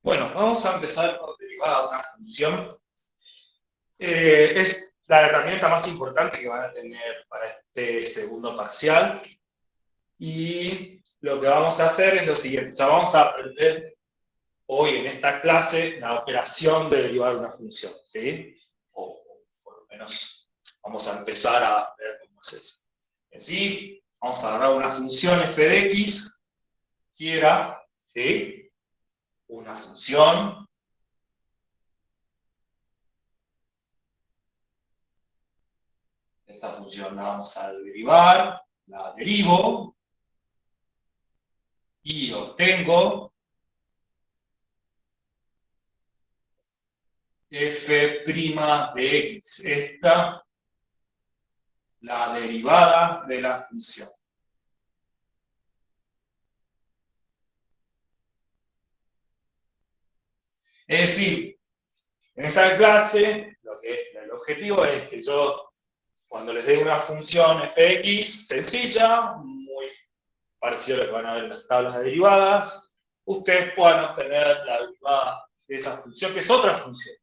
Bueno, vamos a empezar con derivada de una función. Es la herramienta más importante que van a tener para este segundo parcial. Y lo que vamos a hacer es lo siguiente. O sea, vamos a aprender hoy en esta clase la operación de derivar una función, ¿sí? O por lo menos vamos a empezar a ver cómo es eso. En sí, vamos a agarrar una función f de x, quiera, ¿sí? Una función. Esta función la vamos a derivar, la derivo y obtengo f' de x. Esta, la derivada de la función. Es decir, en esta clase, el objetivo es que yo, cuando les dé una función fx sencilla, muy parecido a lo que van a ver en las tablas de derivadas, ustedes puedan obtener la derivada de esa función, que es otra función.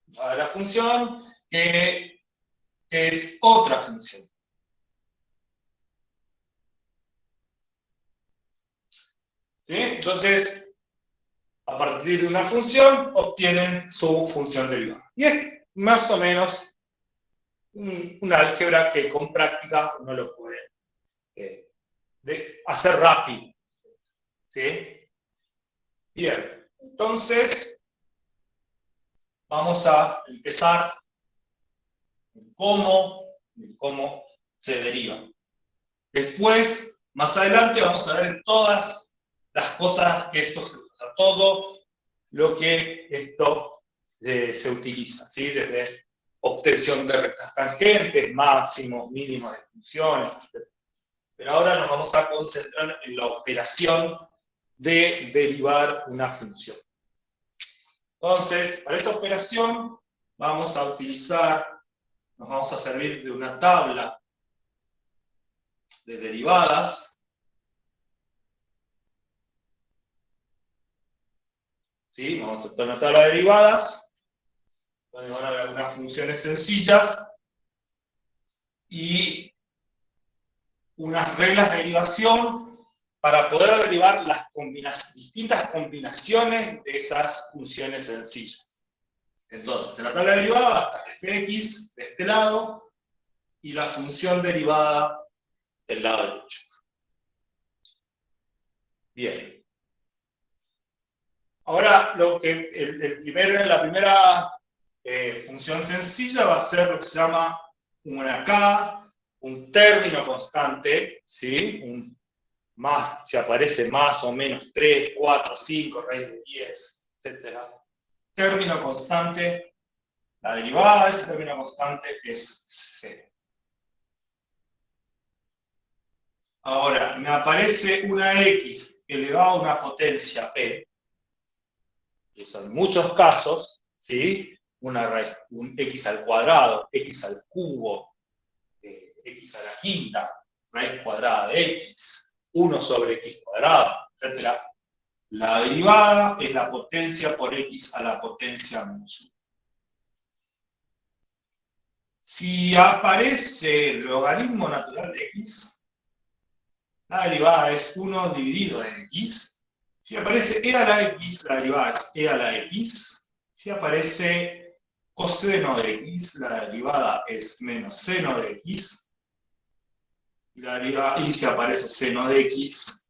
La función que es otra función. ¿Sí? Entonces, a partir de una función, obtienen su función derivada. Y es más o menos un álgebra que con práctica uno lo puede hacer rápido. ¿Sí? Bien, entonces vamos a empezar en cómo se deriva. Después, más adelante, vamos a ver en todas las cosas que esto se usa, todo lo que esto se utiliza, ¿sí? Desde obtención de rectas tangentes, máximos, mínimos de funciones, etc. Pero ahora nos vamos a concentrar en la operación de derivar una función. Entonces, para esa operación vamos a utilizar, nos vamos a servir de una tabla de derivadas. ¿Sí? Vamos a hacer una tabla de derivadas, donde van a haber algunas funciones sencillas y unas reglas de derivación para poder derivar las distintas combinaciones de esas funciones sencillas. Entonces, en la tabla de derivada va a estar fx de este lado y la función derivada del lado derecho. Bien. Ahora, la primera función sencilla va a ser lo que se llama una K, un término constante, ¿sí? Si aparece más o menos 3, 4, 5, raíz de 10, etc. Término constante, la derivada de ese término constante es 0. Ahora, me aparece una X elevada a una potencia P, que son muchos casos, ¿sí? Un X al cuadrado, X al cubo, X a la quinta, raíz cuadrada de X, 1 sobre X cuadrado, etc. La derivada es la potencia por X a la potencia menos 1. Si aparece el logaritmo natural de X, la derivada es 1 dividido en X. Si aparece e a la X, la derivada es e a la X. Si aparece coseno de X, la derivada es menos seno de X. Y si aparece seno de X,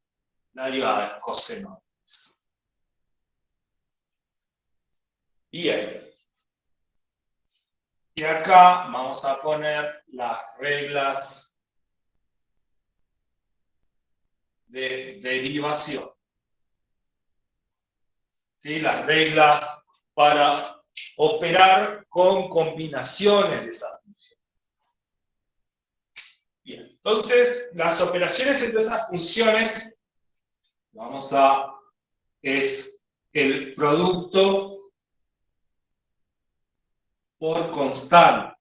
la derivada es coseno de X. Bien. Y acá vamos a poner las reglas de derivación. ¿Sí? Las reglas para operar con combinaciones de esas funciones. Bien, entonces las operaciones entre esas funciones es el producto por constante.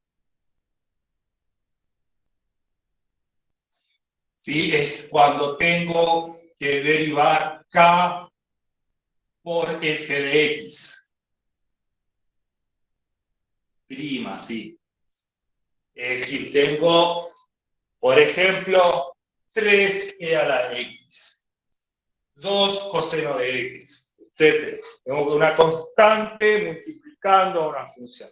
¿Sí? Es cuando tengo que derivar K por f de x. Prima, sí. Es decir, tengo, por ejemplo, 3e a la x, 2 coseno de x, etc. Tengo una constante multiplicando una función.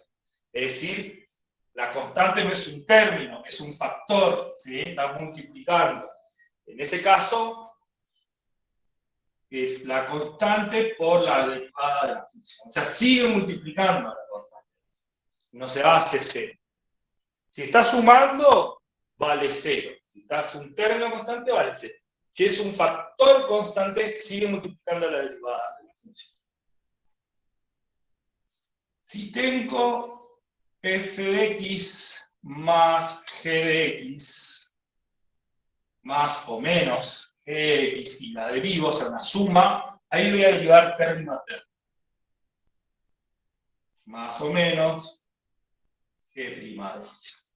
Es decir, la constante no es un término, es un factor, ¿sí? Está multiplicando. En ese caso, es la constante por la derivada de la función. O sea, sigue multiplicando la constante. No se va hacia cero. Si está sumando, vale 0. Si está un término constante, vale 0. Si es un factor constante, sigue multiplicando la derivada de la función. Si tengo f de x más g de x, más o menos g de x, y la derivo, o sea, una suma, ahí voy a derivar término a término. Más o menos g' de x.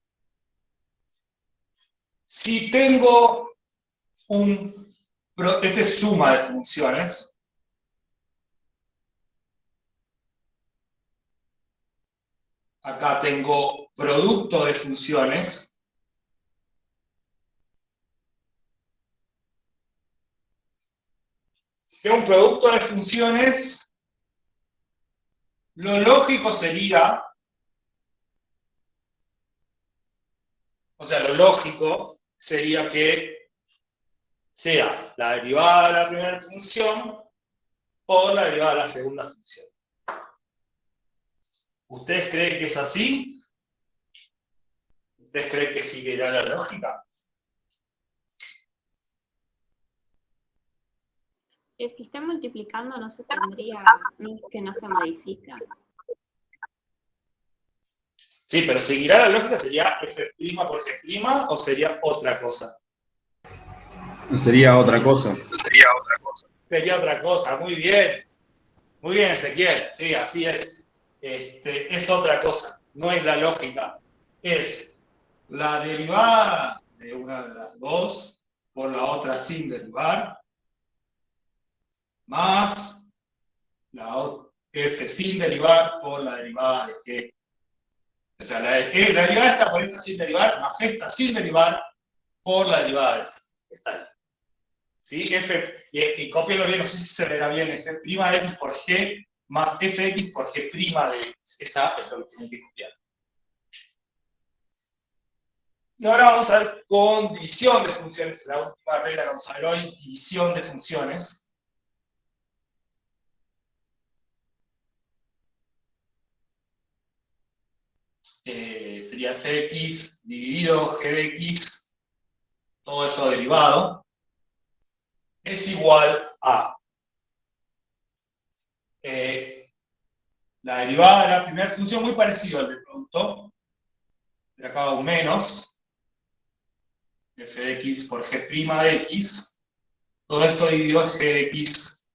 Si tengo esta es suma de funciones, acá tengo producto de funciones, si tengo un producto de funciones, lo lógico sería, que sea la derivada de la primera función por la derivada de la segunda función. ¿Ustedes creen que es así? ¿Ustedes creen que sigue ya la lógica? Si está multiplicando, no se tendría, no es que no se modifica. Sí, pero ¿seguirá la lógica? ¿Sería f' por g' o sería otra cosa? Sería otra cosa. Sería otra cosa, muy bien. Muy bien, Ezequiel, sí, así es. Es otra cosa, no es la lógica. Es la derivada de una de las dos por la otra sin derivar, más la f sin derivar por la derivada de g. O sea, la derivada está por esta sin derivar, más esta sin derivar por la derivada de c. Está ahí. ¿Sí? Y copienlo bien, no sé si se verá bien, f' de x por g más fx por g' de x. Esa es lo que tienen que copiar. Y ahora vamos a ver con división de funciones, la última regla que vamos a ver hoy, división de funciones. Sería fx dividido g de x, todo eso derivado, es igual a la derivada de la primera función, muy parecido al del producto, de acá va un menos, f de x por g' de x, todo esto dividido en g de x,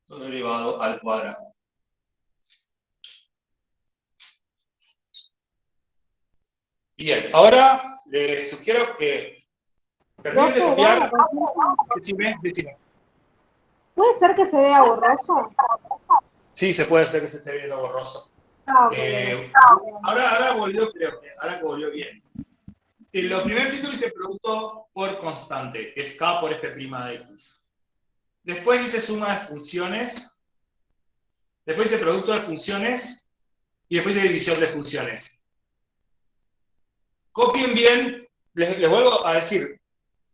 todo elevado al cuadrado. Bien, ahora les sugiero que terminen de copiar. Decime. ¿Puede ser que se vea borroso? Sí, se puede hacer que se esté viendo borroso. Ah, ok. Ahora volvió, creo que ahora volvió bien. Los primeros títulos dice producto por constante, que es k por f' de x. Después dice suma de funciones. Después dice producto de funciones. Y después dice división de funciones. Copien bien, les vuelvo a decir.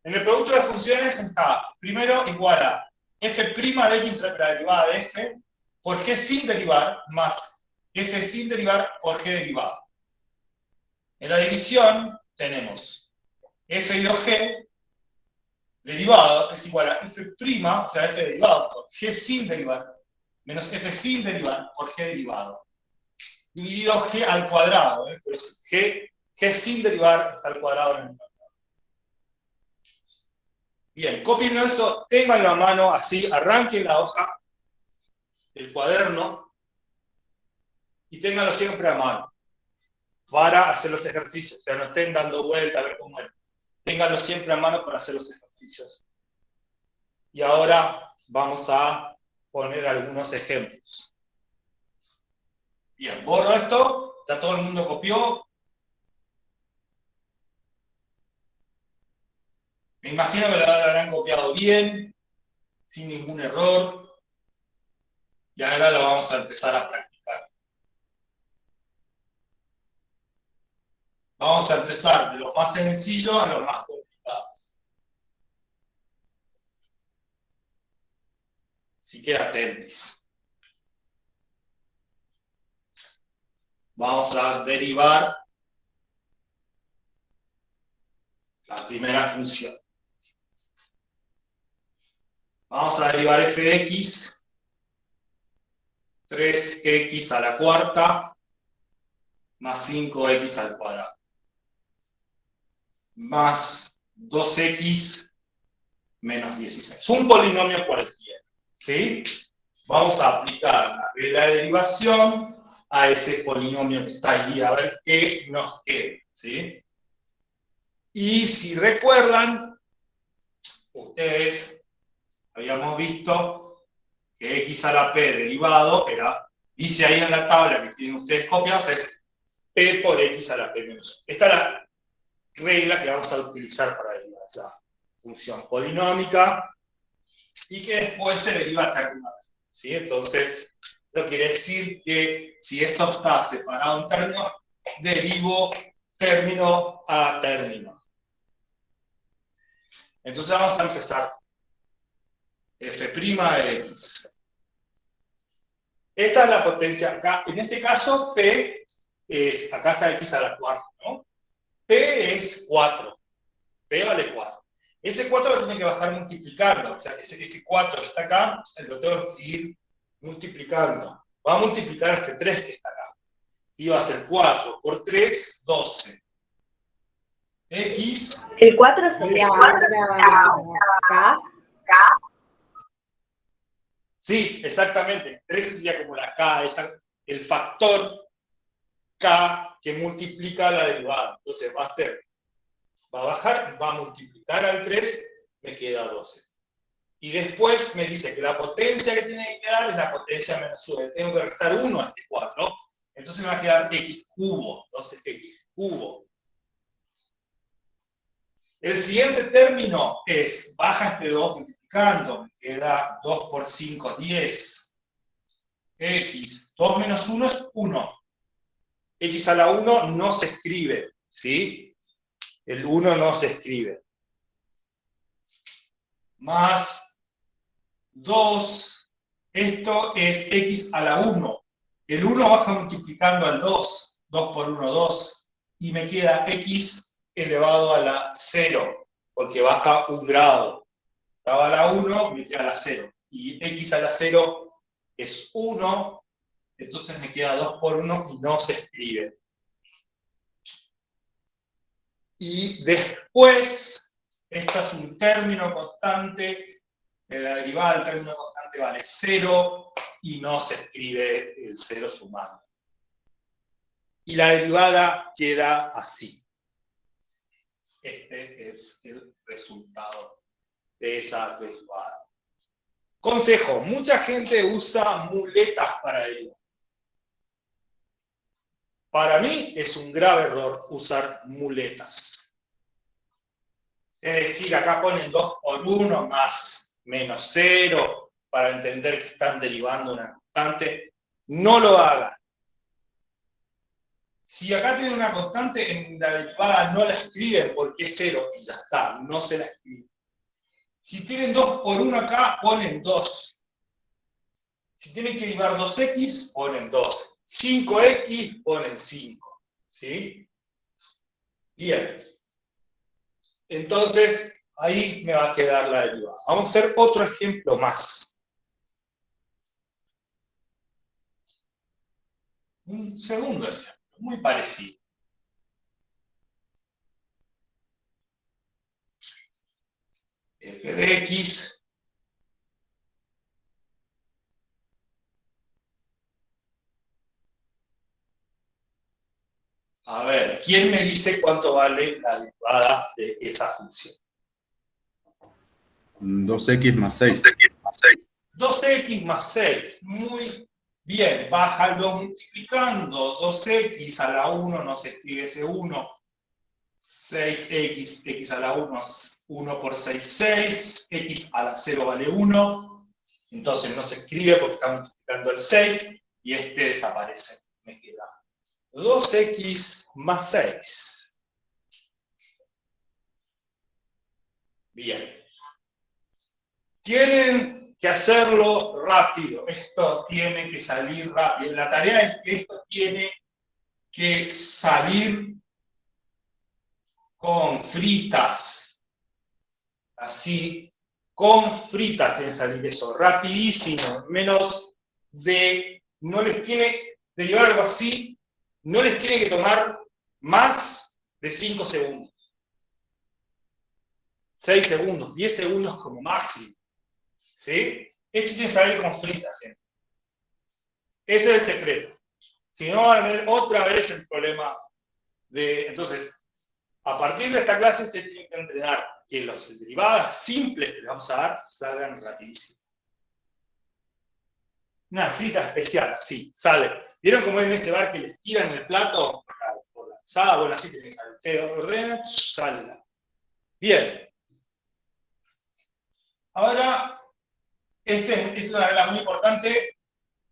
En el producto de funciones está, primero, igual a f' de x, la derivada de f, por g sin derivar, más f sin derivar por g derivado. En la división tenemos f y g derivado es igual a f', o sea, f derivado por g sin derivar, menos f sin derivar por g derivado. Dividido g al cuadrado, pero g sin derivar está al cuadrado en el cuadrado. Bien, copien eso, tengan la mano así, arranquen la hoja, el cuaderno, y ténganlo siempre a mano para hacer los ejercicios. O sea, no estén dando vuelta a ver cómo es. Ténganlo siempre a mano para hacer los ejercicios. Y ahora vamos a poner algunos ejemplos. Bien, borro esto, ya todo el mundo copió. Me imagino que lo habrán copiado bien, sin ningún error. Y ahora lo vamos a empezar a practicar. Vamos a empezar de lo más sencillo a lo más complicado. Así que atentos. Vamos a derivar la primera función. Vamos a derivar f de x, 3x a la cuarta, más 5x al cuadrado, más 2x menos 16. Un polinomio cualquiera, ¿sí? Vamos a aplicar la regla de derivación a ese polinomio que está ahí, a ver qué nos queda, ¿sí? Y si recuerdan, ustedes habíamos visto que x a la p derivado era, dice ahí en la tabla que tienen ustedes copiadas, es p por x a la p menos 1. Esta es la regla que vamos a utilizar para derivar esa función polinómica y que después se deriva ternamente, ¿sí? Entonces, esto quiere decir que si esto está separado en términos, derivo término a término. Entonces vamos a empezar. F' de x. Esta es la potencia acá. En este caso, P es, acá está x a la cuarta, ¿no? P es 4. P vale 4. Ese 4 lo tiene que bajar multiplicando. O sea, ese 4 que está acá, lo tengo que ir multiplicando. Va a multiplicar este 3 que está acá. Y va a ser 4 por 3, 12. X. El 4 sería ahora acá. Sí, exactamente. 13 sería como la K, el factor K que multiplica la derivada. Entonces va a bajar, va a multiplicar al 3, me queda 12. Y después me dice que la potencia que tiene que quedar es la potencia menos 1. Tengo que restar 1 a este 4. Entonces me va a quedar x cubo. Entonces x cubo. El siguiente término es, baja este 2 multiplicando, me queda 2 por 5, 10. X, 2 menos 1 es 1. X a la 1 no se escribe, ¿sí? El 1 no se escribe. Más 2, esto es X a la 1. El 1 baja multiplicando al 2, 2 por 1, 2. Y me queda X elevado a la 0, porque baja un grado. Estaba a la 1, me queda a la 0. Y X a la 0 es 1, entonces me queda 2 por 1 y no se escribe. Y después, esta es un término constante, la derivada del término constante vale 0 y no se escribe el 0 sumando. Y la derivada queda así. Este es el resultado de esa derivada. Consejo, mucha gente usa muletas para derivar. Para mí es un grave error usar muletas. Es decir, acá ponen 2 por 1 más menos 0 para entender que están derivando una constante. No lo hagan. Si acá tienen una constante, en la derivada no la escriben porque es 0 y ya está, no se la escriben. Si tienen 2 por 1 acá, ponen 2. Si tienen que derivar 2x, ponen 2. 5x, ponen 5. ¿Sí? Bien. Entonces, ahí me va a quedar la derivada. Vamos a hacer otro ejemplo más. Un segundo ejemplo, muy parecido. F de x a ver, ¿quién me dice cuánto vale la derivada de esa función? 2x más 6. 2x más 6. Muy bien. Bájalo multiplicando. 2x a la 1 nos escribe ese 1. 6x, x a la 1, 1 por 6, 6. X a la 0 vale 1. Entonces no se escribe porque está multiplicando el 6. Y este desaparece. Me queda 2x más 6. Bien. Tienen que hacerlo rápido. Esto tiene que salir rápido. La tarea es que esto tiene que salir con fritas. Así, con fritas tiene que salir eso. Rapidísimo. Menos de... No les tiene... Derivar algo así, no les tiene que tomar más de 5 segundos. 6 segundos, 10 segundos como máximo. ¿Sí? Esto tiene que salir con fritas siempre. Ese es el secreto. Si no, van a tener otra vez el problema de... Entonces, a partir de esta clase, ustedes tienen que entrenar que las derivadas simples que les vamos a dar salgan rapidísimo. Una frita especial, así, sale. ¿Vieron cómo en ese bar que les tiran el plato por la mesada? Bueno, así tiene que salir. Ustedes ordenan, sale. Bien. Ahora, esta es una regla muy importante,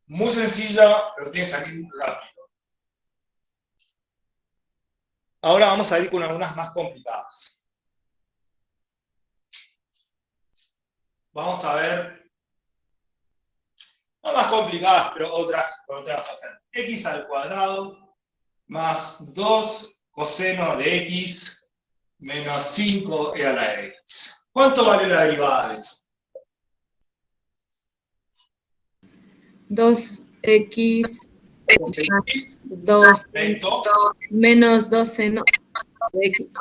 muy sencilla, pero tiene que salir muy rápido. Ahora vamos a ir con algunas más complicadas. Vamos a ver, no más complicadas, pero otras bastante. X al cuadrado más 2 coseno de x menos 5e a la x. ¿Cuánto vale la derivada de eso? 2x más 2 Perfecto. menos 2 seno de x.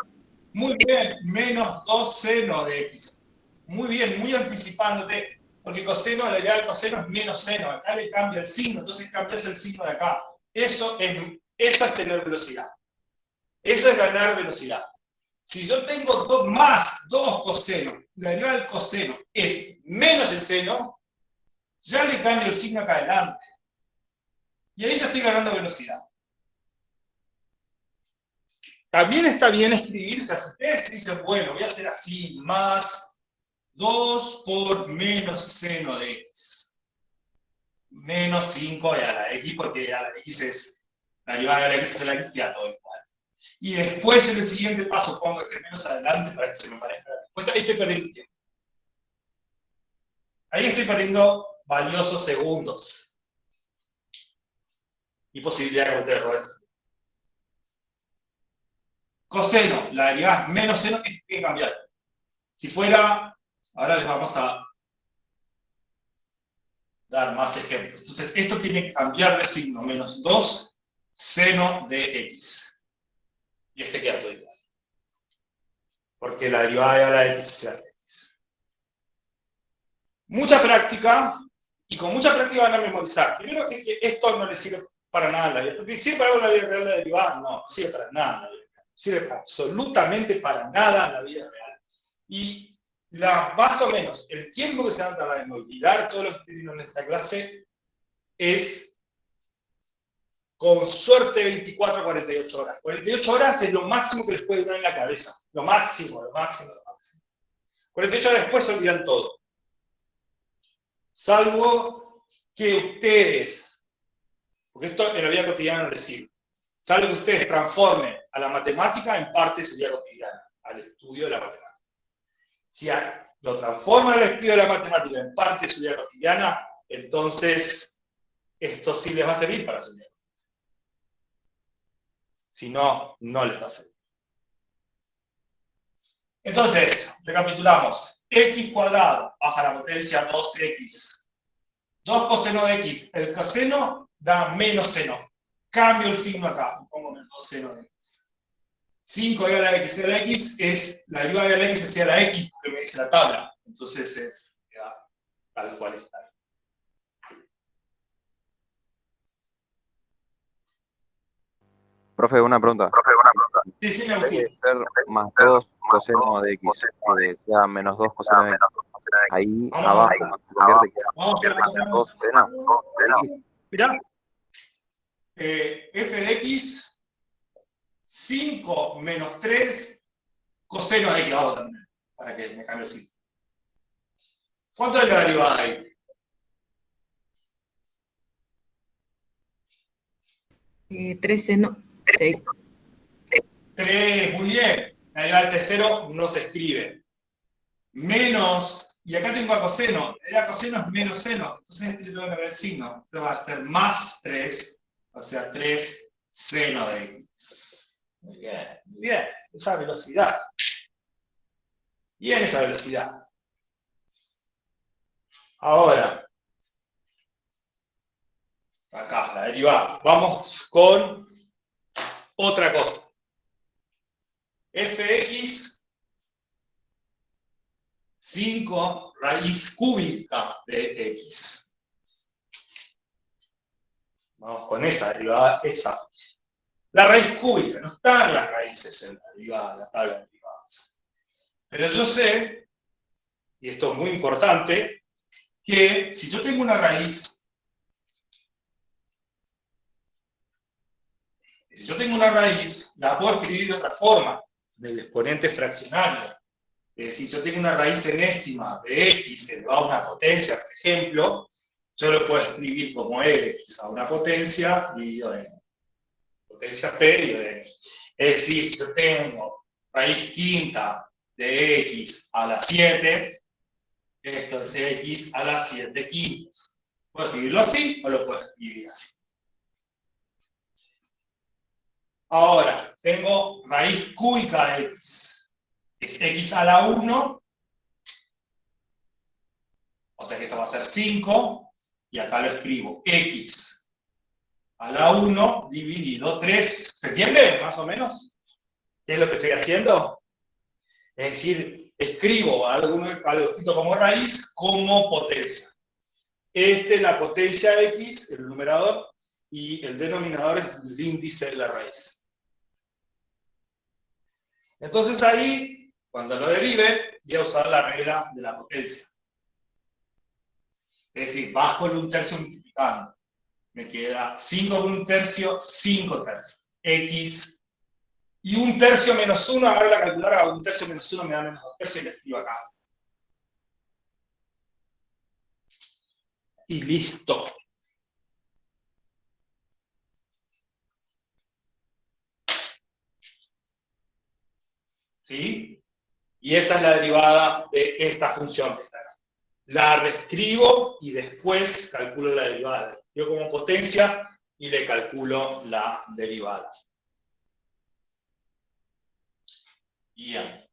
Muy bien, menos 2 seno de x. Muy bien, muy anticipándote, porque coseno, la derivada del coseno es menos seno. Acá le cambia el signo, entonces cambias el signo de acá. Eso es tener velocidad. Eso es ganar velocidad. Si yo tengo más 2 cosenos, la derivada del coseno es menos el seno, ya le cambio el signo acá adelante. Y ahí ya estoy ganando velocidad. También está bien escribirse, si ustedes dicen, bueno, voy a hacer así, más 2 por menos seno de x. Menos 5 a la x, porque a la x es, la derivada de la x es la x, queda todo igual. Y después en el siguiente paso pongo este menos adelante para que se me parezca la respuesta. Ahí estoy perdiendo tiempo. Ahí estoy perdiendo valiosos segundos. Y posibilidad de cometer errores. Coseno, la derivada es menos seno, que tiene que cambiar. Si fuera, ahora les vamos a dar más ejemplos. Entonces, esto tiene que cambiar de signo, menos 2 seno de x. Y este queda todo igual. Porque la derivada de a la x es la x. Mucha práctica, y con mucha práctica van a memorizar. Primero es que esto no les sirve para nada en la vida. Porque sirve para algo en la vida real la derivada, no sirve para nada en la vida real. Sirve absolutamente para nada en la vida real. Y más o menos el tiempo que se van a tardar en olvidar todo lo que vieron en esta clase es, con suerte, 24 a 48 horas. 48 horas es lo máximo que les puede durar en la cabeza. Lo máximo, lo máximo, lo máximo. 48 horas después se olvidan todo. Salvo que ustedes, porque esto en la vida cotidiana no les sirve, salvo que ustedes transformen a la matemática en parte de su vida cotidiana, al estudio de la matemática. Si lo transforman al estudio de la matemática en parte de su vida cotidiana, entonces esto sí les va a servir para su vida. Si no, no les va a servir. Entonces, recapitulamos. X cuadrado baja la potencia 2x. 2 coseno de x. El coseno da menos seno. Cambio el signo acá. Pongo menos 2 seno de x. 5 e a la x. E a la x es la derivada de la x hacia la x, que me dice la tabla. Entonces es tal cual está. Profe, una pregunta. Sí, sí, me En vez de Agustín. ser más 2 coseno de x, que sea menos 2 coseno de x. Ahí Vamos abajo se convierte que vamos a hacer más o más 2 menos. seno de x. Mirá, f de x, 5 menos 3 coseno de x. Vamos a poner, para que me cambie el signo. ¿Cuánto es la derivada ahí? 3 seno de x. 3, muy bien. La derivada del T0 no se escribe. Menos, y acá tengo a coseno. La derivada de coseno es menos seno. Entonces este le tengo que cambiar el signo. Esto va a ser más 3, o sea, 3 seno de x. Muy bien, muy bien. Esa velocidad. Bien esa velocidad. Ahora, acá, la derivada. Vamos con otra cosa. Fx, 5 raíz cúbica de x. Vamos con esa derivada, esa. La raíz cúbica, no están las raíces en la derivada, la tabla de derivadas. Pero yo sé, y esto es muy importante, que si yo tengo una raíz, la puedo escribir de otra forma, del exponente fraccionario. Es decir, yo tengo una raíz enésima de x elevado a una potencia, por ejemplo, yo lo puedo escribir como x a una potencia dividido en potencia p dividido en x. Es decir, si yo tengo raíz quinta de x a la 7, esto es x a la 7 quintos. ¿Puedo escribirlo así o lo puedo escribir así? Ahora, tengo raíz cúbica de x. Es x a la 1, o sea que esto va a ser 5, y acá lo escribo x a la 1 dividido 3. ¿Se entiende? Más o menos. ¿Qué es lo que estoy haciendo? Es decir, escribo algo escrito como raíz como potencia. Este es la potencia x, el numerador, y el denominador es el índice de la raíz. Entonces ahí, cuando lo derive, voy a usar la regla de la potencia. Es decir, bajo el 1/3 multiplicando. Me queda 5 por 1/3, 5 tercios. X. Y 1/3 menos 1, agarro la calculadora, 1/3 menos 1 me da menos 2/3 y lo escribo acá. Y listo. ¿Sí? Y esa es la derivada de esta función que está acá. La reescribo y después calculo la derivada. Yo como potencia y le calculo la derivada. Bien.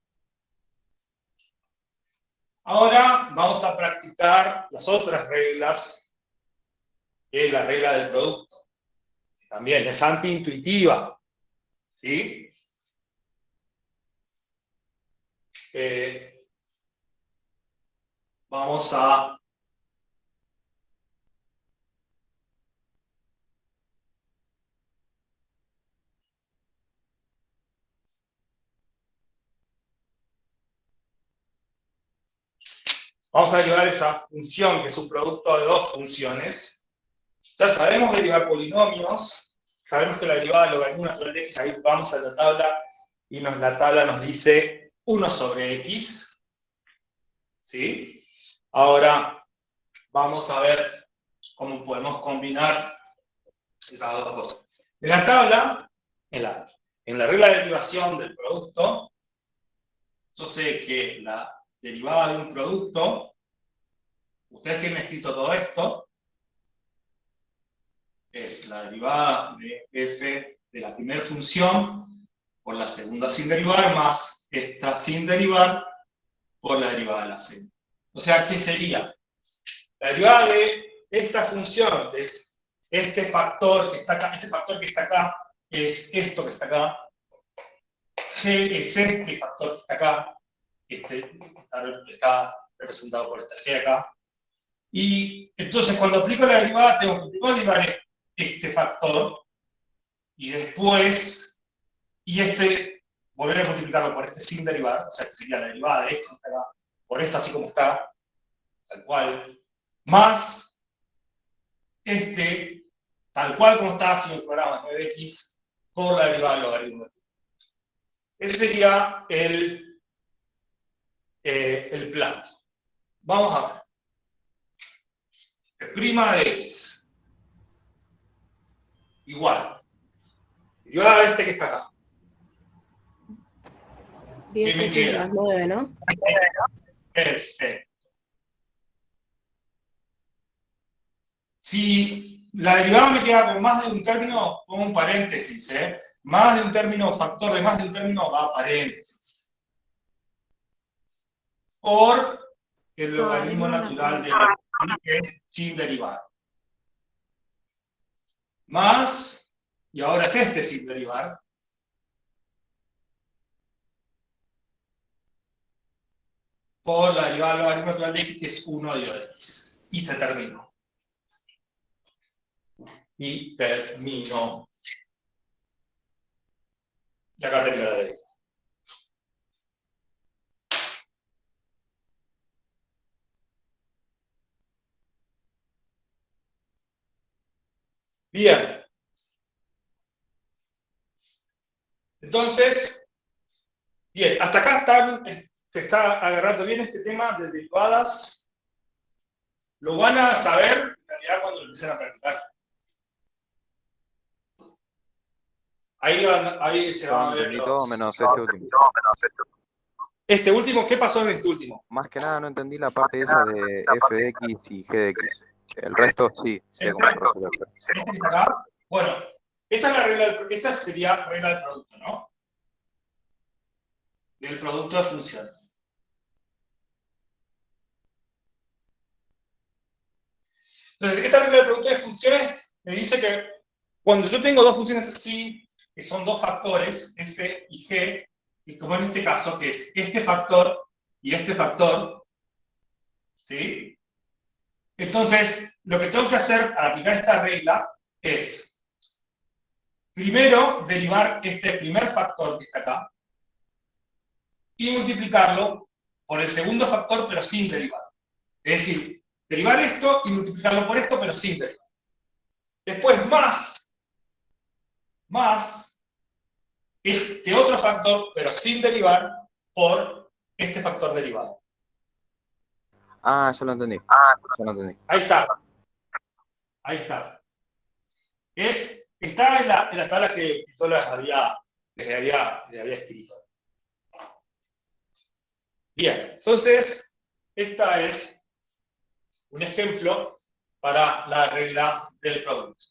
Ahora vamos a practicar las otras reglas, que es la regla del producto. También es antiintuitiva. ¿Sí? Vamos a derivar esa función, que es un producto de dos funciones. Ya sabemos derivar polinomios, sabemos que la derivada del logaritmo natural de x, ahí vamos a la tabla, y la tabla nos dice 1 sobre x. ¿Sí? Ahora vamos a ver cómo podemos combinar esas dos cosas. En la tabla, en la regla de derivación del producto, yo sé que la derivada de un producto, ustedes tienen escrito todo esto, es la derivada de f de la primera función por la segunda sin derivar, más esta sin derivar por la derivada de la segunda. O sea, ¿qué sería? La derivada de esta función, que es este factor que está acá, es esto que está acá, g es este factor que está acá, está representado por esta g acá, y entonces cuando aplico la derivada tengo que derivar este factor, y después y volver a multiplicarlo por este sin derivar, o sea, que sería la derivada de esto, por esto así como está, tal cual, más tal cual como está haciendo el programa 9x, por la derivada del logaritmo. Ese sería el plan. Vamos a ver. Prima de x igual. Derivada de este que está acá. 10x más 9, ¿no? Perfecto. Si la derivada me queda con más de un término, pongo un paréntesis, ¿eh? Más de un término, factor de más de un término, va a paréntesis. Por el logaritmo natural de la que es sin derivar. Más, y ahora es este sin derivar, por la derivada del logaritmo natural de x, que es 1 de x. Y se terminó. Y terminó. Y acá termina la derivada. Bien. Entonces, bien, hasta acá se está agarrando bien este tema de derivadas. Lo van a saber, en realidad, cuando lo empiecen a practicar. Ahí se va a ver Entendí todo menos este último. Este último, ¿qué pasó en este último? Más que nada no entendí la parte esa de f de x y g de x. El resto sí, sé cómo se resuelve. Bueno, esta es la regla, esta sería regla del producto, ¿no? Del producto de funciones. Entonces, esta regla del producto de funciones me dice que cuando yo tengo dos funciones así, que son dos factores, f y g, y como en este caso, que es este factor y este factor, ¿sí? Entonces, lo que tengo que hacer al aplicar esta regla es, primero, derivar este primer factor que está acá, y multiplicarlo por el segundo factor, pero sin derivar. Es decir, derivar esto y multiplicarlo por esto, pero sin derivar. Después más este otro factor, pero sin derivar, por este factor derivado. Ah, ya lo entendí. Ahí está. Ahí está. Está en la tabla que yo les había escrito. Bien, entonces, esta es un ejemplo para la regla del producto.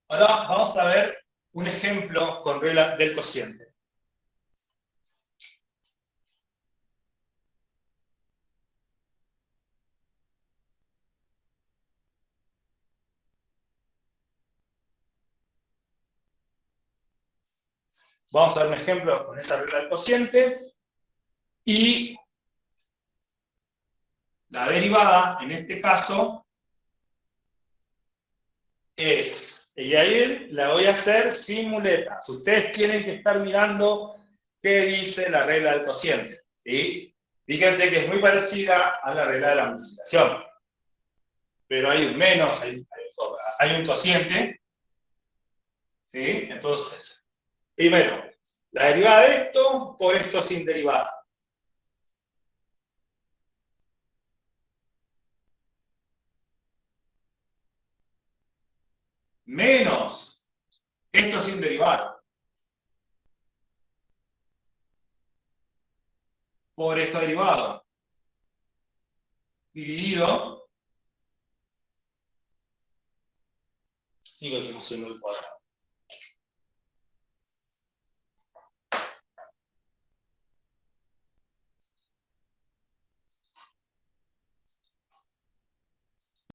Ahora vamos a ver un ejemplo con regla del cociente. Vamos a ver un ejemplo con esa regla del cociente y la derivada, en este caso, y ahí la voy a hacer sin muletas. Ustedes tienen que estar mirando qué dice la regla del cociente, ¿sí? Fíjense que es muy parecida a la regla de la multiplicación, pero hay un menos, hay un cociente, ¿sí? Entonces, primero, la derivada de esto por esto sin derivada. Menos esto sin derivada. Por esto derivado. Dividido. Sigo aquí haciendo el cuadrado.